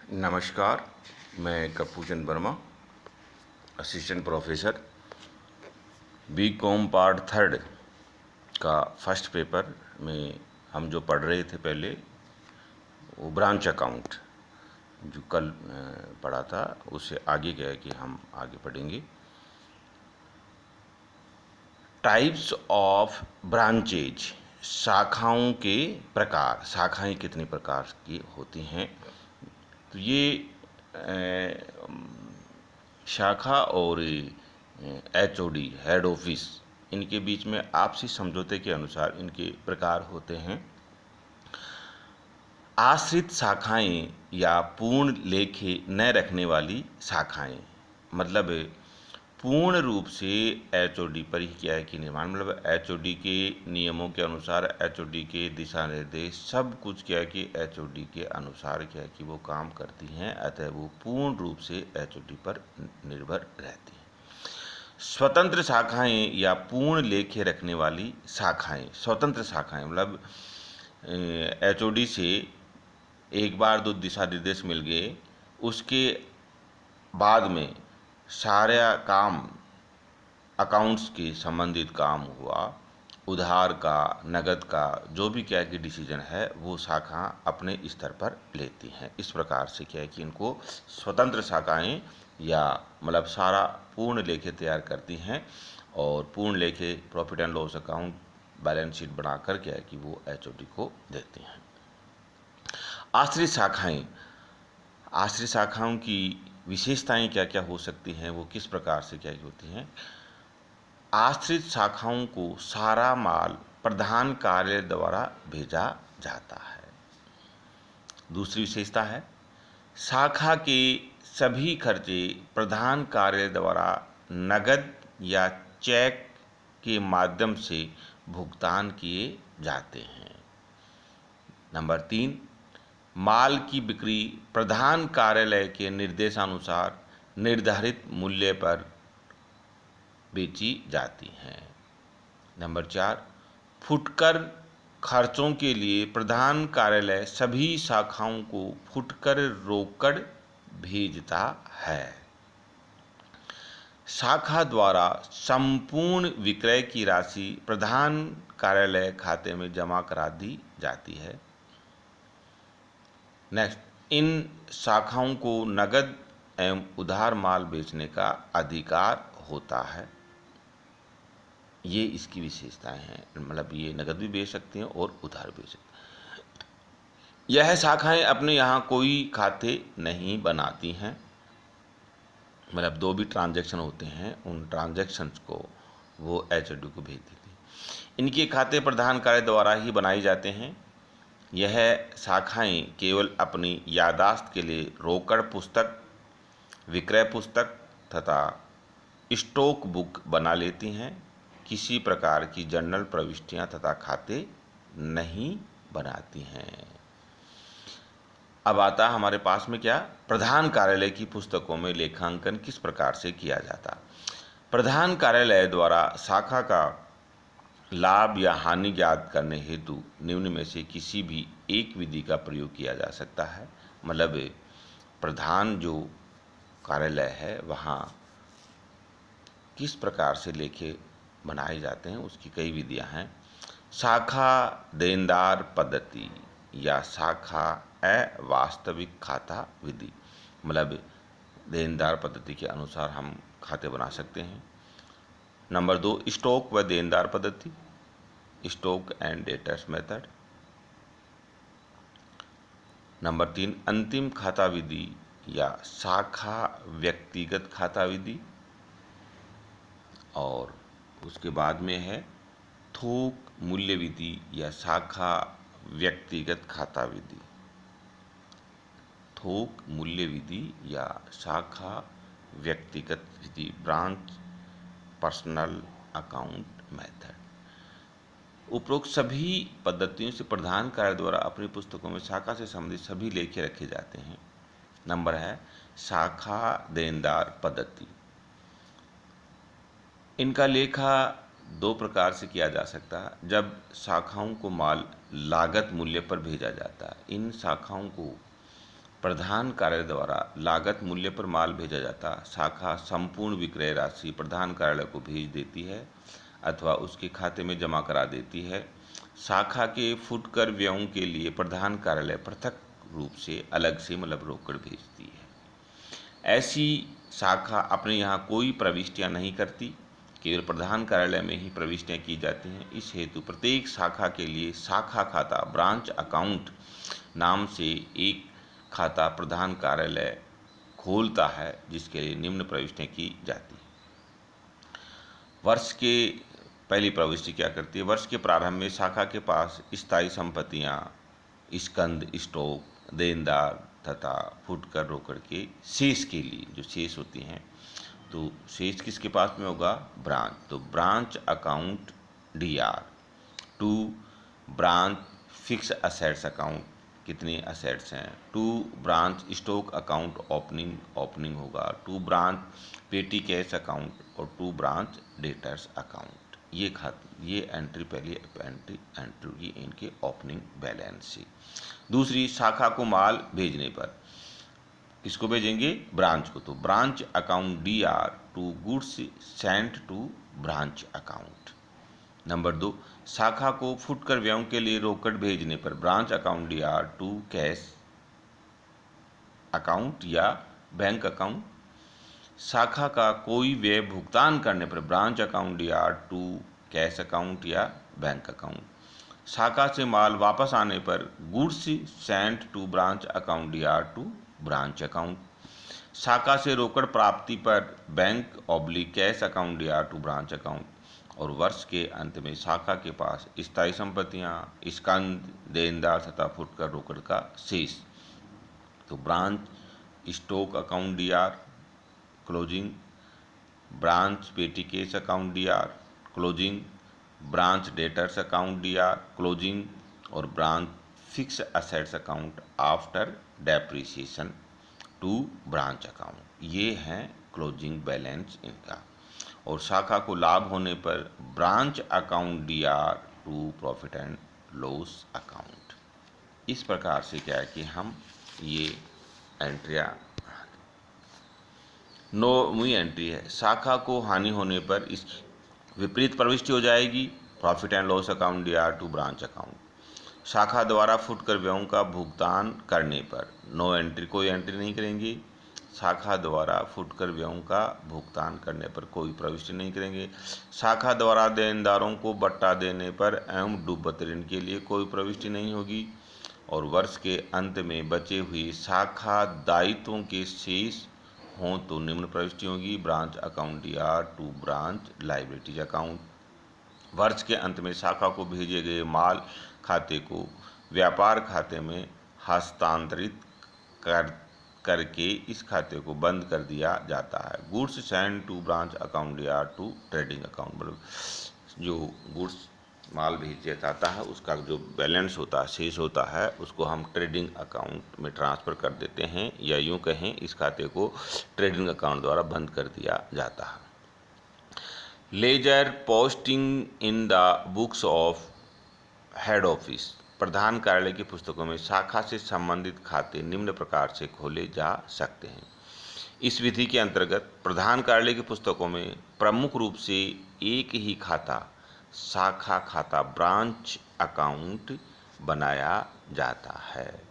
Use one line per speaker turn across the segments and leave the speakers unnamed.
नमस्कार, मैं Kapuchand Verma, assistant professor, BCom part third का फर्स्ट पेपर में हम जो पढ़ रहे थे पहले वो ब्रांच अकाउंट जो कल पढ़ा था, उससे आगे क्या है कि हम आगे पढ़ेंगे। टाइप्स ऑफ ब्रांचेज, शाखाओं के प्रकार, शाखाएं कितने प्रकार की होती हैं। तो ये शाखा और HOD हेड ऑफिस, इनके बीच में आपसी समझौते के अनुसार इनके प्रकार होते हैं। आश्रित शाखाएं या पूर्ण लेखे न रखने वाली शाखाएं, मतलब पूर्ण रूप से HOD पर ही क्या है कि निर्माण, मतलब HOD के नियमों के अनुसार, HOD के दिशा निर्देश सब कुछ क्या है कि HOD के अनुसार क्या है कि वो काम करती हैं, अतः वो पूर्ण रूप से HOD पर निर्भर रहती हैं। स्वतंत्र शाखाएं या पूर्ण लेखे रखने वाली शाखाएं, स्वतंत्र शाखाएं मतलब HOD से एक बार दो दिशा निर्देश मिल गए, उसके बाद में सारा काम, अकाउंट्स के संबंधित काम हुआ, उधार का, नगद का, जो भी क्या है कि डिसीजन है वो शाखा अपने स्तर पर लेती हैं। इस प्रकार से क्या है कि इनको स्वतंत्र शाखाएं या मतलब सारा पूर्ण लेखे तैयार करती हैं और पूर्ण लेखे profit and loss account, balance sheet बनाकर क्या है कि वो HOD को देती हैं। आश्रित शाखाएं, आश्रित शाखाओं की विशेषताएं क्या क्या हो सकती हैं, वो किस प्रकार से क्या होती हैं। आश्रित शाखाओं को सारा माल प्रधान कार्यालय द्वारा भेजा जाता है। दूसरी विशेषता है, शाखा के सभी खर्चे प्रधान कार्यालय द्वारा नगद या चेक के माध्यम से भुगतान किए जाते हैं। नंबर 3, माल की बिक्री प्रधान कार्यालय के निर्देशानुसार निर्धारित मूल्य पर बेची जाती हैं। नंबर 4, फुटकर खर्चों के लिए प्रधान कार्यालय सभी शाखाओं को फुटकर रोकड़ भेजता है। शाखा द्वारा संपूर्ण विक्रय की राशि प्रधान कार्यालय खाते में जमा करा दी जाती है। नेक्स्ट, इन शाखाओं को नगद एवं उधार माल बेचने का अधिकार होता है। ये इसकी विशेषताएं हैं, मतलब ये नगद भी बेच सकती हैं और उधार बेच सकती हैं। यह शाखाएं अपने यहाँ कोई खाते नहीं बनाती हैं, मतलब दो भी ट्रांजैक्शन होते हैं उन ट्रांजैक्शंस को वो HOD को भेज देती हैं। इनके खाते प्रधान कार्यालय द्वारा ही बनाए जाते हैं। यह शाखाएं केवल अपनी याददाश्त के लिए रोकड़ पुस्तक, विक्रय पुस्तक तथा स्टॉक बुक बना लेती हैं। किसी प्रकार की जर्नल प्रविष्टियां तथा खाते नहीं बनाती हैं। अब आता हमारे पास में क्या, प्रधान कार्यालय की पुस्तकों में लेखांकन किस प्रकार से किया जाता। प्रधान कार्यालय द्वारा शाखा का लाभ या हानि ज्ञात करने हेतु निम्न में से किसी भी एक विधि का प्रयोग किया जा सकता है। मतलब प्रधान जो कार्यालय है वहाँ किस प्रकार से लेखे बनाए जाते हैं, उसकी कई विधियां हैं। शाखा देनदार पद्धति या शाखा अवास्तविक खाता विधि, मतलब देनदार पद्धति के अनुसार हम खाते बना सकते हैं। नंबर 2, स्टॉक व देनदार पद्धति, stock and debtors method. Number 3, अंतिम खाता विधि या शाखा व्यक्तिगत खाता विधि। और उसके बाद में है थोक मूल्य विधि या शाखा व्यक्तिगत खाता विधि, थोक मूल्य विधि या शाखा व्यक्तिगत विधि, ब्रांच पर्सनल अकाउंट मेथड। उपरोक्त सभी पद्धतियों से प्रधान कार्यालय द्वारा अपनी पुस्तकों में शाखा से संबंधित सभी लेखे रखे जाते हैं। नंबर है शाखा देनदार पद्धति। इनका लेखा दो प्रकार से किया जा सकता है। जब शाखाओं को माल लागत मूल्य पर भेजा जाता है, इन शाखाओं को प्रधान कार्यालय द्वारा लागत मूल्य पर माल भेजा जाता शाखा संपूर्ण विक्रय राशि प्रधान कार्यालय को भेज देती है अथवा उसके खाते में जमा करा देती है। शाखा के फुटकर व्ययों के लिए प्रधान कार्यालय पृथक रूप से अलग से मतलब रोकड़ भेजती है। ऐसी शाखा अपने यहाँ कोई प्रविष्टियाँ नहीं करती, केवल प्रधान कार्यालय में ही प्रविष्टियाँ की जाती हैं। इस हेतु प्रत्येक शाखा के लिए शाखा खाता ब्रांच अकाउंट नाम से एक खाता प्रधान कार्यालय खोलता है, जिसके लिए निम्न प्रविष्टियाँ की जाती हैं। वर्ष के पहली प्रविष्टि क्या करती है? वर्ष के प्रारंभ में शाखा के पास स्थायी संपत्तियाँ, स्कंद, स्टॉक, देनदार तथा फुटकर रोकड़ के शेष के लिए जो शेष होती हैं, तो शेष किसके पास में होगा? ब्रांच। तो branch account DR to branch fix assets account, कितने असेट्स हैं, to branch stock account opening होगा, to branch petty cash account और टू ब्रांच डेटर्स अकाउंट। ये एंट्री पहली एंट्री होगी इनके ओपनिंग बैलेंस से। दूसरी, शाखा को माल भेजने पर किसको भेजेंगे? ब्रांच को। तो branch account DR to goods sent to branch account. Number 2, शाखा को फुटकर व्ययों के लिए रोकड़ भेजने पर branch account DR to cash account या बैंक अकाउंट। शाखा का कोई व्यय भुगतान करने पर branch account DR to cash account या बैंक अकाउंट। शाखा से माल वापस आने पर goods sent to branch account DR to branch account. शाखा से रोकड़ प्राप्ति पर bank cash account DR to branch account. और वर्ष के अंत में शाखा के पास स्थायी संपत्तियाँ, स्कंद, देनदार तथा फुटकर रोकड़ का शेष, तो branch stock account DR closing, branch petty case account DR closing, branch debtors account DR closing और branch fix assets account after depreciation to branch account. ये हैं क्लोजिंग बैलेंस इनका। और शाखा को लाभ होने पर branch account DR to profit and loss account. इस प्रकार से क्या है कि हम ये एंट्रियाँ, 9वीं एंट्री है, शाखा को हानि होने पर इस विपरीत प्रविष्टि हो जाएगी profit and loss account DR to branch account. शाखा द्वारा फुटकर व्ययों का भुगतान करने पर कोई एंट्री नहीं करेंगे। शाखा द्वारा फुटकर व्ययों का भुगतान करने पर कोई प्रविष्टि नहीं करेंगे। शाखा द्वारा देनदारों को बट्टा देने पर एवं डूबत ऋण के लिए कोई प्रविष्टि नहीं होगी। और वर्ष के अंत में बचे हुए शाखा दायित्वों के शेष हों तो निम्न प्रविष्टि होगी branch account DR to branch liabilities account. वर्ष के अंत में शाखा को भेजे गए माल खाते को व्यापार खाते में हस्तांतरित करके इस खाते को बंद कर दिया जाता है। Goods send to branch account DR to trading account, मतलब जो गुड्स माल भेजा जाता है उसका जो बैलेंस होता है, शेष होता है, उसको हम ट्रेडिंग अकाउंट में ट्रांसफ़र कर देते हैं, या यूँ कहें इस खाते को ट्रेडिंग अकाउंट द्वारा बंद कर दिया जाता है। Ledger posting in the books of head office. प्रधान कार्यालय की पुस्तकों में शाखा से संबंधित खाते निम्न प्रकार से खोले जा सकते हैं। इस विधि के अंतर्गत प्रधान कार्यालय की पुस्तकों में प्रमुख रूप से एक ही खाता शाखा खाता ब्रांच अकाउंट बनाया जाता है।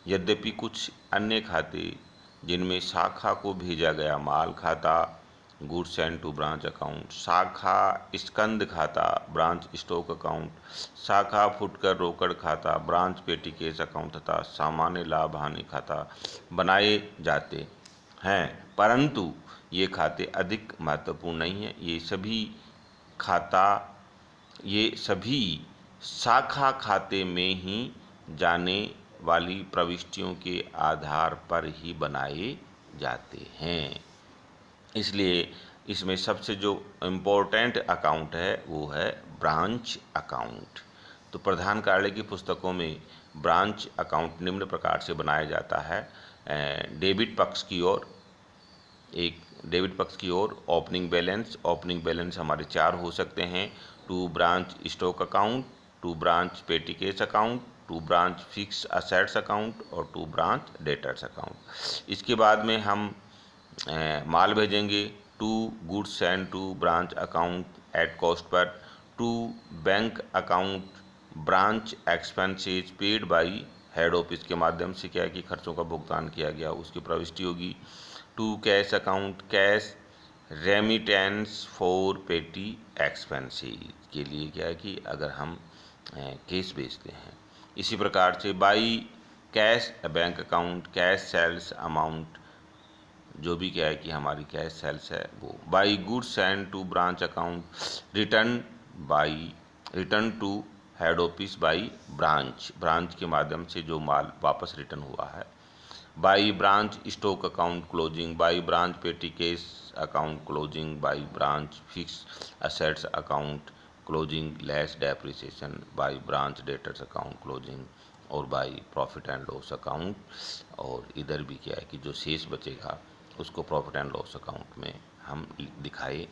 यद्यपि कुछ अन्य खाते जिनमें शाखा को भेजा गया माल खाता goods send to branch account, शाखा स्कंद खाता ब्रांच स्टॉक अकाउंट, शाखा फुटकर रोकड़ खाता ब्रांच पेटी केस अकाउंट तथा सामान्य लाभ हानि खाता बनाए जाते हैं, परंतु ये खाते अधिक महत्वपूर्ण नहीं है। ये सभी शाखा खाते में ही जाने वाली प्रविष्टियों के आधार पर ही बनाए जाते हैं। इसलिए इसमें सबसे जो इम्पोर्टेंट अकाउंट है वो है ब्रांच अकाउंट। तो प्रधान कार्यालय की पुस्तकों में ब्रांच अकाउंट निम्न प्रकार से बनाया जाता है। डेबिट पक्ष की ओर ओपनिंग बैलेंस हमारे 4 हो सकते हैं। To branch stock account, to branch petty case account, to branch fix assets account और टू ब्रांच डेटर्स अकाउंट। इसके बाद में हम माल भेजेंगे to goods and to branch account at cost पर, to bank account branch expenses paid by head office के माध्यम से क्या है कि खर्चों का भुगतान किया गया उसकी प्रविष्टि होगी। To cash account cash remittance for petty expenses के लिए क्या है कि अगर हम केस बेचते हैं। इसी प्रकार से by cash bank account cash sales amount जो भी क्या है कि हमारी कैश सेल्स है वो। By goods and to branch account return to head office by branch के माध्यम से जो माल वापस रिटर्न हुआ है। By branch stock account closing, by branch petty case account closing, by branch fix assets account closing less depreciation, by branch debtors account closing और by profit and loss account. और इधर भी क्या है कि जो शेष बचेगा उसको प्रॉफिट एंड लॉस अकाउंट में हम दिखाए।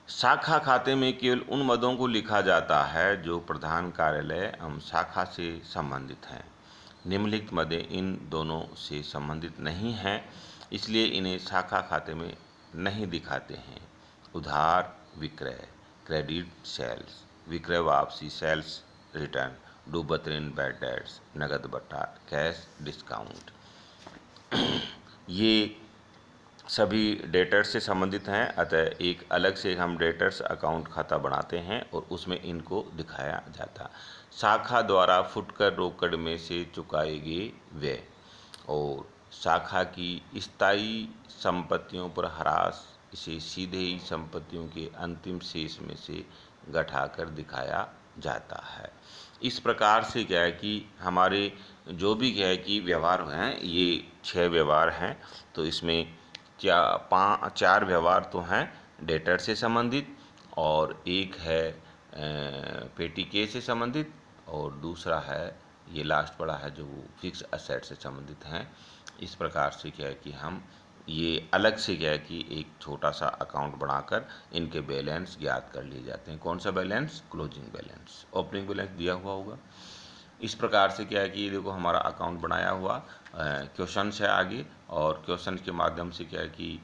शाखा खाते में केवल उन मदों को लिखा जाता है जो प्रधान कार्यालय एवं शाखा से संबंधित हैं। निम्नलिखित मदें इन दोनों से संबंधित नहीं हैं, इसलिए इन्हें शाखा खाते में नहीं दिखाते हैं। उधार विक्रय क्रेडिट सेल्स, विक्रय वापसी सेल्स रिटर्न, डूबत ऋण बैड डेट्स, नगद बट्टा कैश डिस्काउंट, ये सभी डेटर्स से संबंधित हैं। अतः एक अलग से हम डेटर्स अकाउंट खाता बनाते हैं और उसमें इनको दिखाया जाता। शाखा द्वारा फुटकर रोकड़ में से चुकाए गए व्यय और शाखा की स्थायी संपत्तियों पर ह्रास इसे सीधे ही संपत्तियों के अंतिम शेष में से घटाकर दिखाया जाता है। इस प्रकार से क्या है कि हमारे जो भी क्या है कि व्यवहार हैं ये 6 व्यवहार हैं। तो इसमें चार व्यवहार तो हैं डेटर से संबंधित और एक है पेटी के से संबंधित और दूसरा है ये लास्ट पड़ा है जो फिक्स असेट से संबंधित हैं। इस प्रकार से क्या है कि हम ये अलग से क्या है कि एक छोटा सा अकाउंट बनाकर इनके बैलेंस ज्ञात कर लिए जाते हैं। कौन सा balance? Closing balance. Opening balance दिया हुआ होगा। इस प्रकार से क्या है कि ये देखो हमारा अकाउंट बनाया हुआ क्वेश्चन है आगे और क्वेश्चन के माध्यम से क्या है कि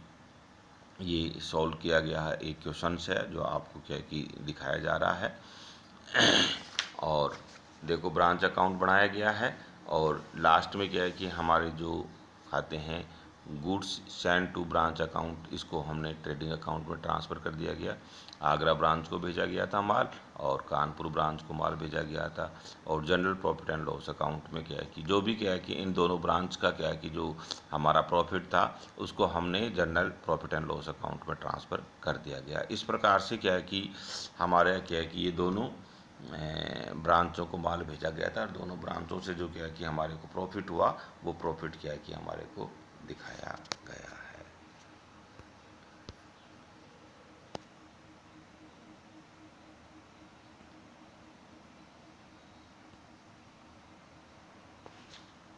ये सॉल्व किया गया है। एक क्वेश्चन है जो आपको क्या है कि दिखाया जा रहा है और देखो ब्रांच अकाउंट बनाया गया है और लास्ट में क्या है कि हमारे जो खाते हैं goods send to branch account इसको हमने ट्रेडिंग अकाउंट में ट्रांसफ़र कर दिया गया। आगरा ब्रांच को भेजा गया था माल और कानपुर ब्रांच को माल भेजा गया था। और general profit and loss account में क्या है कि जो भी क्या है कि इन दोनों ब्रांच का क्या है कि जो हमारा प्रॉफिट था उसको हमने general profit and loss account में ट्रांसफ़र कर दिया गया। इस प्रकार से क्या है कि हमारे क्या है कि ये दोनों ब्रांचों को माल भेजा गया था और दोनों ब्रांचों से जो क्या है कि हमारे को प्रॉफिट हुआ वो प्रॉफिट क्या है कि हमारे को दिखाया गया।